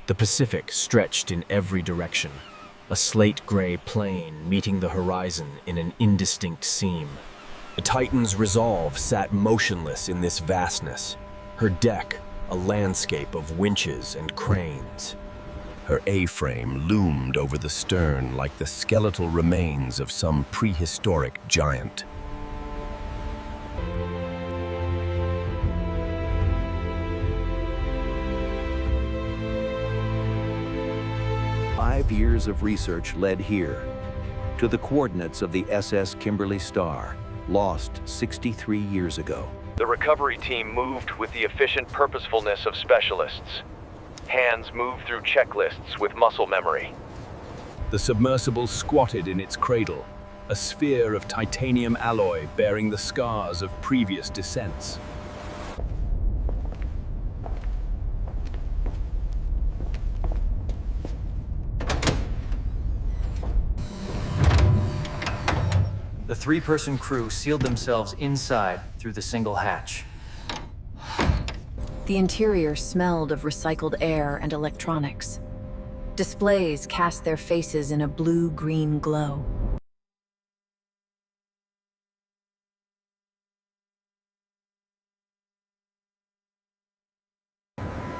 The Pacific stretched in every direction, a slate-gray plain meeting the horizon in an indistinct seam. The Titan's resolve sat motionless in this vastness, her deck a landscape of winches and cranes. Her A-frame loomed over the stern like the skeletal remains of some prehistoric giant. Five years of research led here, to the coordinates of the SS Kimberly Star, lost 63 years ago. The recovery team moved with the efficient purposefulness of specialists. Hands moved through checklists with muscle memory. The submersible squatted in its cradle, a sphere of titanium alloy bearing the scars of previous descents. The three-person crew sealed themselves inside through the single hatch. The interior smelled of recycled air and electronics. Displays cast their faces in a blue-green glow.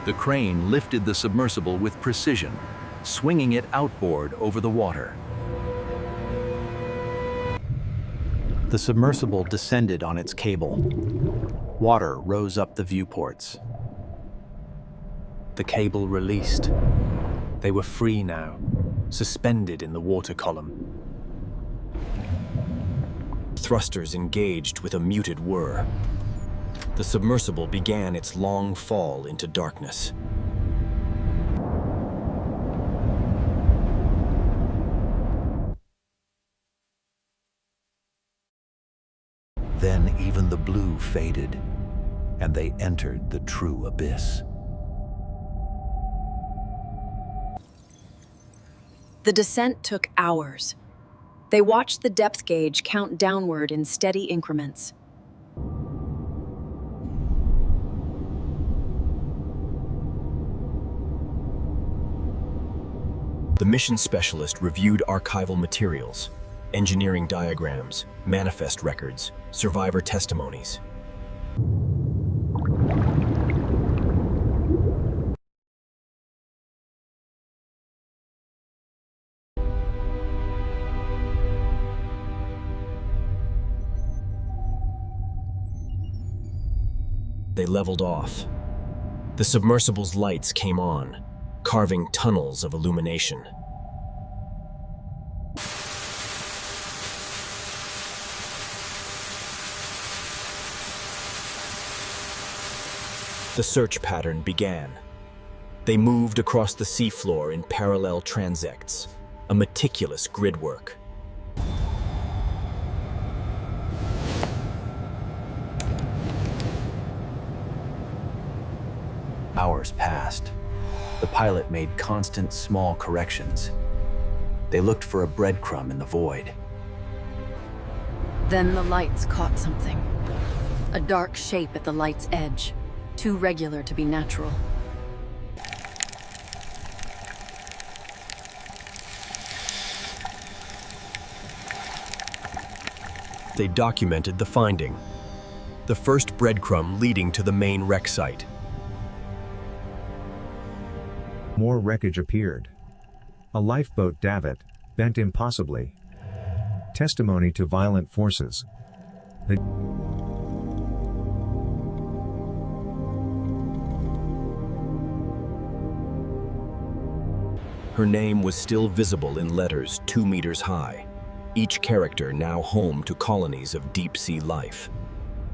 The crane lifted the submersible with precision, swinging it outboard over the water. The submersible descended on its cable. Water rose up the viewports. The cable released. They were free now, suspended in the water column. Thrusters engaged with a muted whir. The submersible began its long fall into darkness. Then even the blue faded, and they entered the true abyss. The descent took hours. They watched the depth gauge count downward in steady increments. The mission specialist reviewed archival materials, engineering diagrams, manifest records, survivor testimonies. They leveled off. The submersible's lights came on, carving tunnels of illumination. The search pattern began. They moved across the seafloor in parallel transects, a meticulous gridwork. Hours passed. The pilot made constant small corrections. They looked for a breadcrumb in the void. Then the lights caught something. A dark shape at the light's edge, too regular to be natural. They documented the finding, the first breadcrumb leading to the main wreck site. More wreckage appeared. A lifeboat davit, bent impossibly. Testimony to violent forces. Her name was still visible in letters 2 meters high, each character now home to colonies of deep-sea life.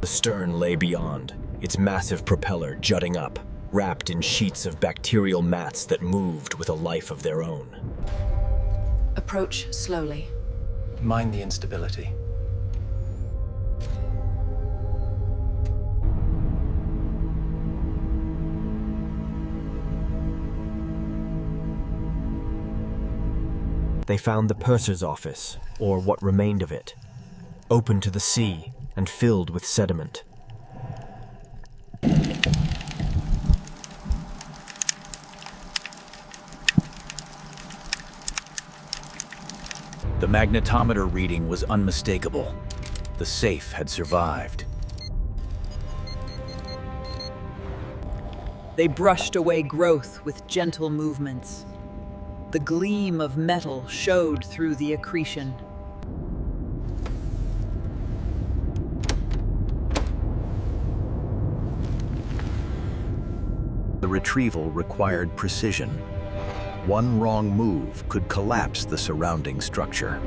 The stern lay beyond, its massive propeller jutting up, wrapped in sheets of bacterial mats that moved with a life of their own. Approach slowly. Mind the instability. They found the purser's office, or what remained of it, open to the sea and filled with sediment. The magnetometer reading was unmistakable. The safe had survived. They brushed away growth with gentle movements. The gleam of metal showed through the accretion. The retrieval required precision. One wrong move could collapse the surrounding structure.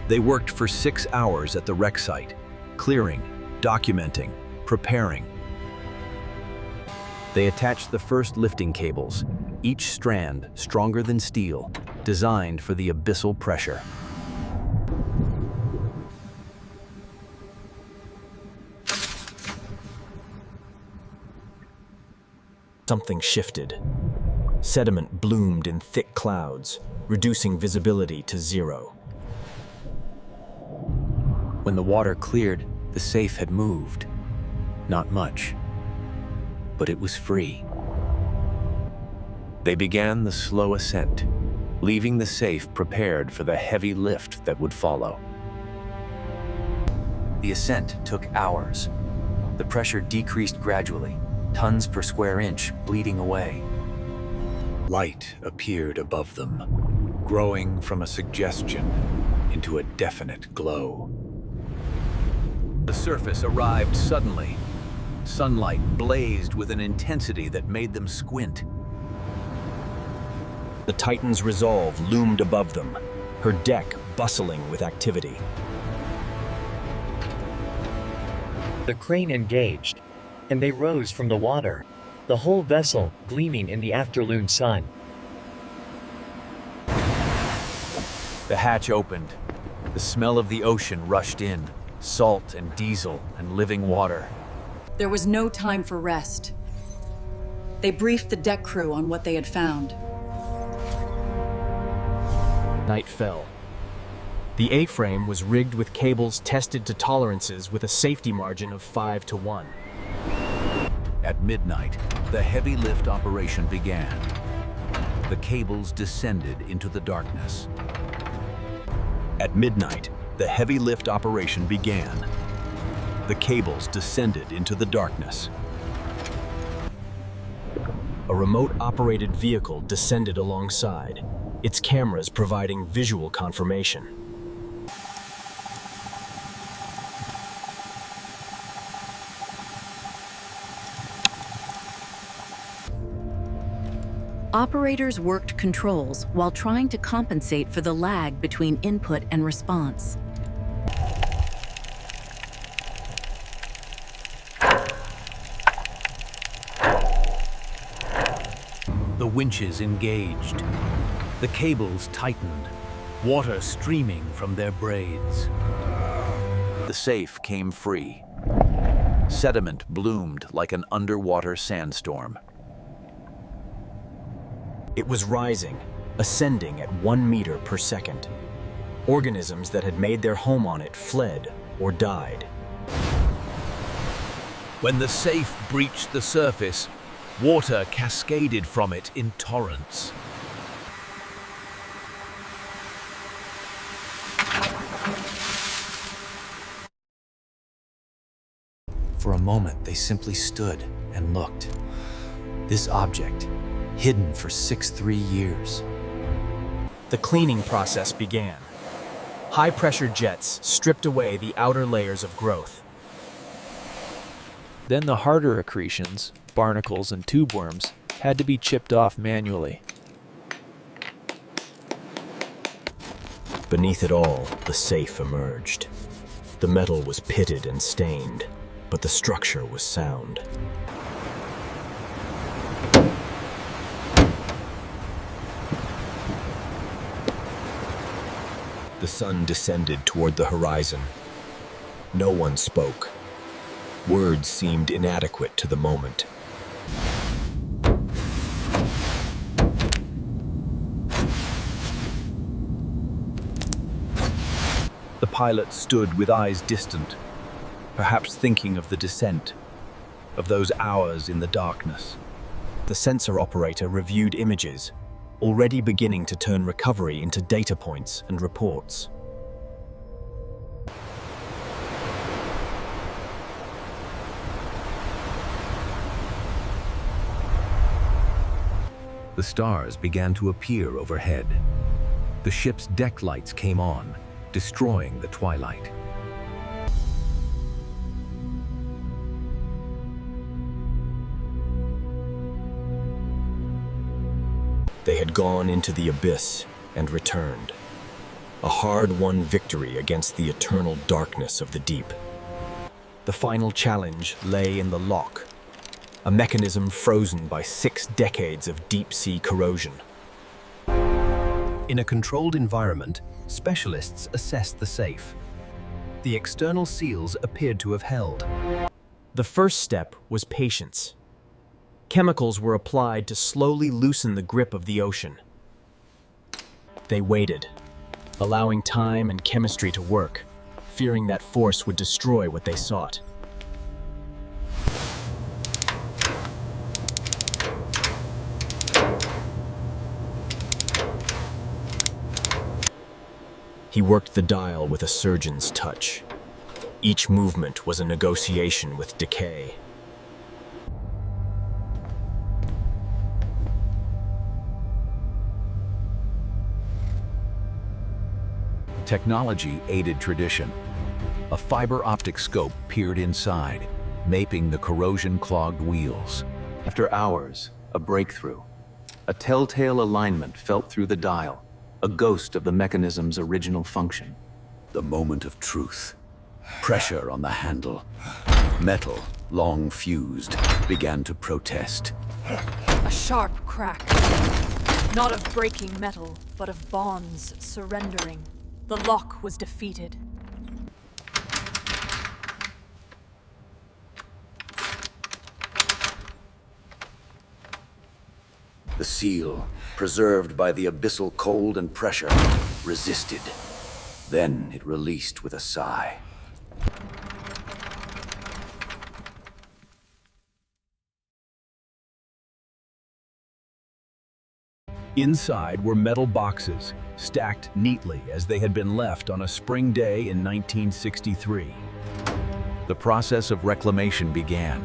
They worked for 6 hours at the wreck site, clearing, documenting, preparing. They attached the first lifting cables, each strand stronger than steel, designed for the abyssal pressure. Something shifted. Sediment bloomed in thick clouds, reducing visibility to 0. When the water cleared, the safe had moved. Not much, but it was free. They began the slow ascent, leaving the safe prepared for the heavy lift that would follow. The ascent took hours. The pressure decreased gradually, tons per square inch bleeding away. Light appeared above them, growing from a suggestion into a definite glow. The surface arrived suddenly. Sunlight blazed with an intensity that made them squint. The Titan's resolve loomed above them, her deck bustling with activity. The crane engaged, and they rose from the water, the whole vessel gleaming in the afternoon sun. The hatch opened. The smell of the ocean rushed in, salt and diesel and living water. There was no time for rest. They briefed the deck crew on what they had found. Night fell. The A-frame was rigged with cables tested to tolerances with a safety margin of 5 to 1. At midnight, the heavy lift operation began. The cables descended into the darkness. At midnight, the heavy lift operation began. The cables descended into the darkness. A remote-operated vehicle descended alongside, its cameras providing visual confirmation. Operators worked controls while trying to compensate for the lag between input and response. The winches engaged. The cables tightened, water streaming from their braids. The safe came free. Sediment bloomed like an underwater sandstorm. It was rising, ascending at 1 meter per second. Organisms that had made their home on it fled or died. When the safe breached the surface, water cascaded from it in torrents. For a moment, they simply stood and looked. This object, hidden for 63 years. The cleaning process began. High-pressure jets stripped away the outer layers of growth. Then the harder accretions, barnacles and tube worms, had to be chipped off manually. Beneath it all, the safe emerged. The metal was pitted and stained, but the structure was sound. The sun descended toward the horizon. No one spoke. Words seemed inadequate to the moment. The pilot stood with eyes distant. perhaps thinking of the descent, of those hours in the darkness. The sensor operator reviewed images, already beginning to turn recovery into data points and reports. The stars began to appear overhead. The ship's deck lights came on, destroying the twilight. They had gone into the abyss and returned. A hard-won victory against the eternal darkness of the deep. The final challenge lay in the lock, a mechanism frozen by 6 decades of deep-sea corrosion. In a controlled environment, specialists assessed the safe. The external seals appeared to have held. The first step was patience. Chemicals were applied to slowly loosen the grip of the ocean. They waited, allowing time and chemistry to work, fearing that force would destroy what they sought. He worked the dial with a surgeon's touch. Each movement was a negotiation with decay. Technology aided tradition. A fiber optic scope peered inside, mapping the corrosion-clogged wheels. After hours, a breakthrough. A telltale alignment felt through the dial, a ghost of the mechanism's original function. The moment of truth. Pressure on the handle. Metal, long fused, began to protest. A sharp crack. Not of breaking metal, but of bonds surrendering. The lock was defeated. The seal, preserved by the abyssal cold and pressure, resisted. Then it released with a sigh. Inside were metal boxes, stacked neatly as they had been left on a spring day in 1963. The process of reclamation began,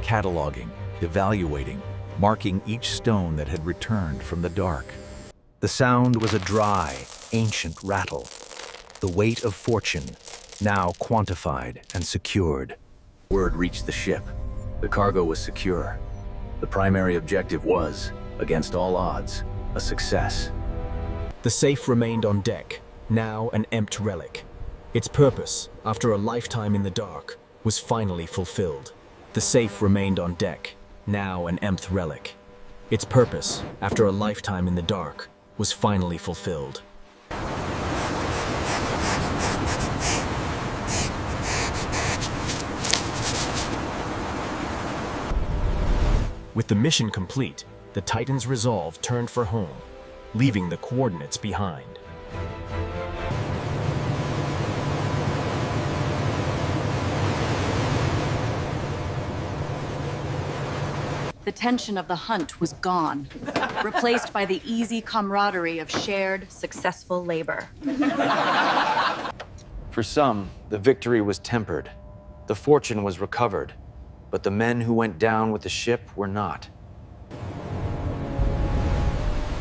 cataloging, evaluating, marking each stone that had returned from the dark. The sound was a dry, ancient rattle. The weight of fortune, now quantified and secured. Word reached the ship. The cargo was secure. The primary objective was, against all odds, a success. The safe remained on deck, now an empty relic. Its purpose, after a lifetime in the dark, was finally fulfilled. The safe remained on deck, now an empty relic. Its purpose, after a lifetime in the dark, was finally fulfilled. With the mission complete, the Titan's resolve turned for home, leaving the coordinates behind. The tension of the hunt was gone, replaced by the easy camaraderie of shared, successful labor. For some, the victory was tempered. The fortune was recovered, but the men who went down with the ship were not.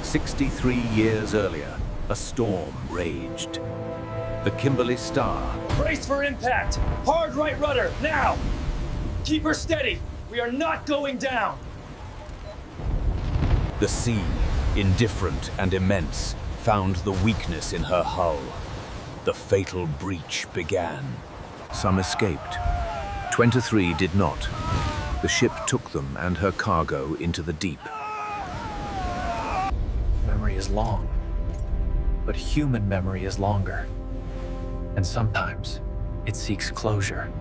63 years earlier, a storm raged. The Kimberly Star. Brace for impact! Hard right rudder, now! Keep her steady! We are not going down! The sea, indifferent and immense, found the weakness in her hull. The fatal breach began. Some escaped. 23 did not. The ship took them and her cargo into the deep. Memory is long, but human memory is longer. And sometimes it seeks closure.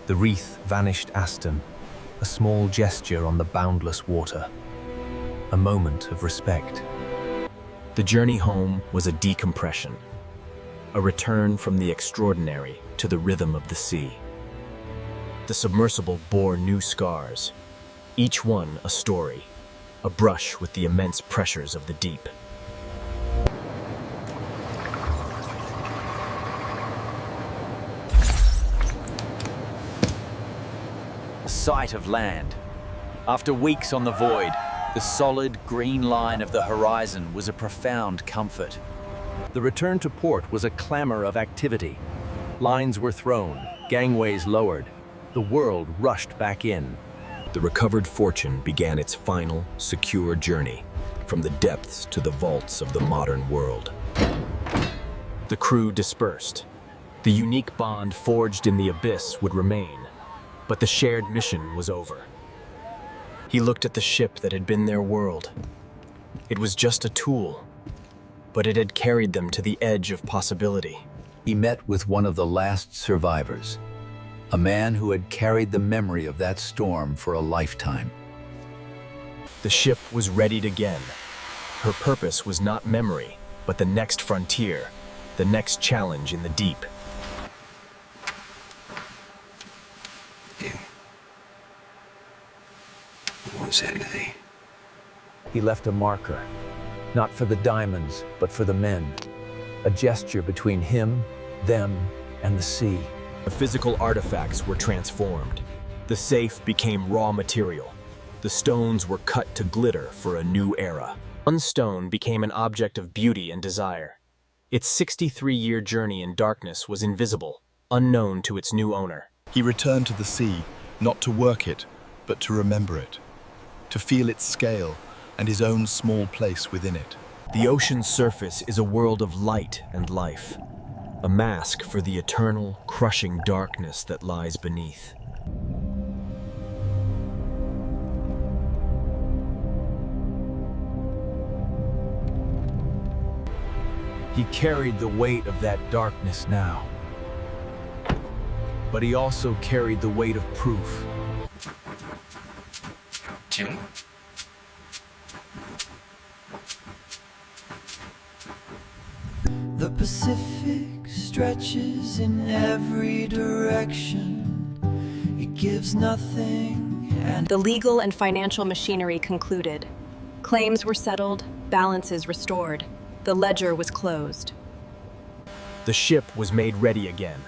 The wreath vanished astern, a small gesture on the boundless water. a moment of respect. The journey home was a decompression, a return from the extraordinary to the rhythm of the sea. The submersible bore new scars, each one a story, a brush with the immense pressures of the deep. A sight of land. After weeks on the void, the solid green line of the horizon was a profound comfort. The return to port was a clamor of activity. Lines were thrown, gangways lowered. The world rushed back in. The recovered fortune began its final, secure journey from the depths to the vaults of the modern world. The crew dispersed. The unique bond forged in the abyss would remain, but the shared mission was over. He looked at the ship that had been their world. It was just a tool, but it had carried them to the edge of possibility. He met with one of the last survivors, a man who had carried the memory of that storm for a lifetime. The ship was readied again. Her purpose was not memory, but the next frontier, the next challenge in the deep. What was anything? He left a marker, not for the diamonds, but for the men. A gesture between him, them, and the sea. The physical artifacts were transformed. The safe became raw material. The stones were cut to glitter for a new era. One stone became an object of beauty and desire. Its 63-year journey in darkness was invisible, unknown to its new owner. He returned to the sea, not to work it, but to remember it, to feel its scale and his own small place within it. The ocean's surface is a world of light and life, a mask for the eternal, crushing darkness that lies beneath. He carried the weight of that darkness now. But he also carried the weight of proof. Jimmy? The Pacific stretches in every direction. It gives nothing and... The legal and financial machinery concluded. Claims were settled, balances restored. The ledger was closed. The ship was made ready again.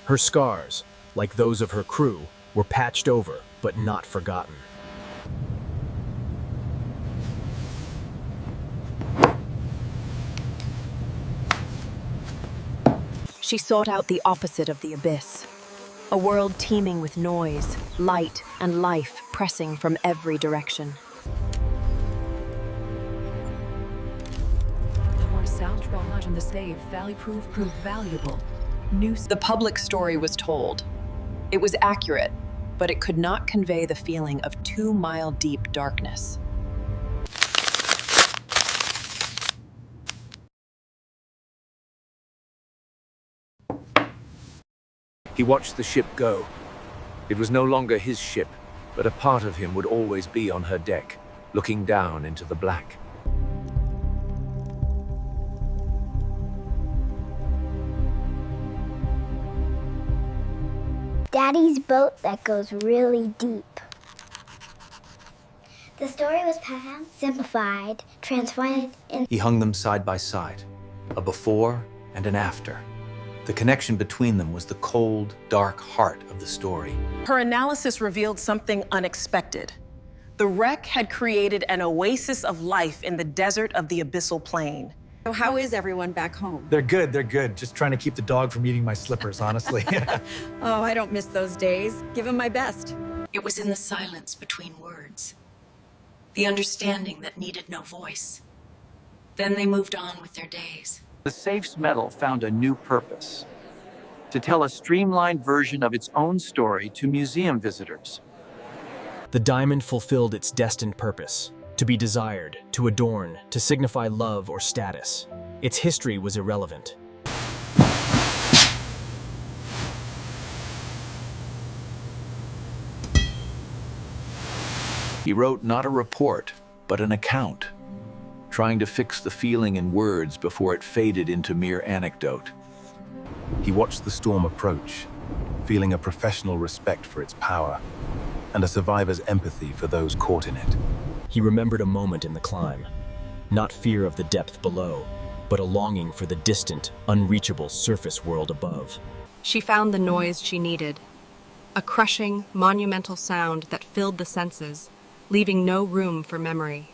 Her scars, like those of her crew, were patched over, but not forgotten. She sought out the opposite of the abyss. A world teeming with noise, light, and life pressing from every direction. And the save proved valuable. The public story was told. It was accurate, but it could not convey the feeling of 2-mile-deep darkness. He watched the ship go. It was no longer his ship, but a part of him would always be on her deck, looking down into the black. Daddy's boat that goes really deep. The story was passed down, simplified, transformed in... He hung them side by side, a before and an after. The connection between them was the cold, dark heart of the story. Her analysis revealed something unexpected. The wreck had created an oasis of life in the desert of the abyssal plain. So how is everyone back home? They're good, they're good. Just trying to keep the dog from eating my slippers, honestly. Oh, I don't miss those days. Give him my best. It was in the silence between words, the understanding that needed no voice. Then they moved on with their days. The safe's metal found a new purpose: to tell a streamlined version of its own story to museum visitors. The diamond fulfilled its destined purpose: to be desired, to adorn, to signify love or status. Its history was irrelevant. He wrote not a report, but an account, trying to fix the feeling in words before it faded into mere anecdote. He watched the storm approach, feeling a professional respect for its power and a survivor's empathy for those caught in it. He remembered a moment in the climb, not fear of the depth below, but a longing for the distant, unreachable surface world above. She found the noise she needed, a crushing, monumental sound that filled the senses, leaving no room for memory.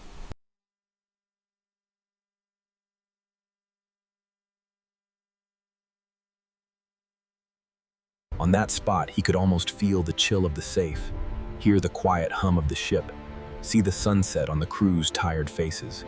On that spot, he could almost feel the chill of the safe, hear the quiet hum of the ship, see the sunset on the crew's tired faces.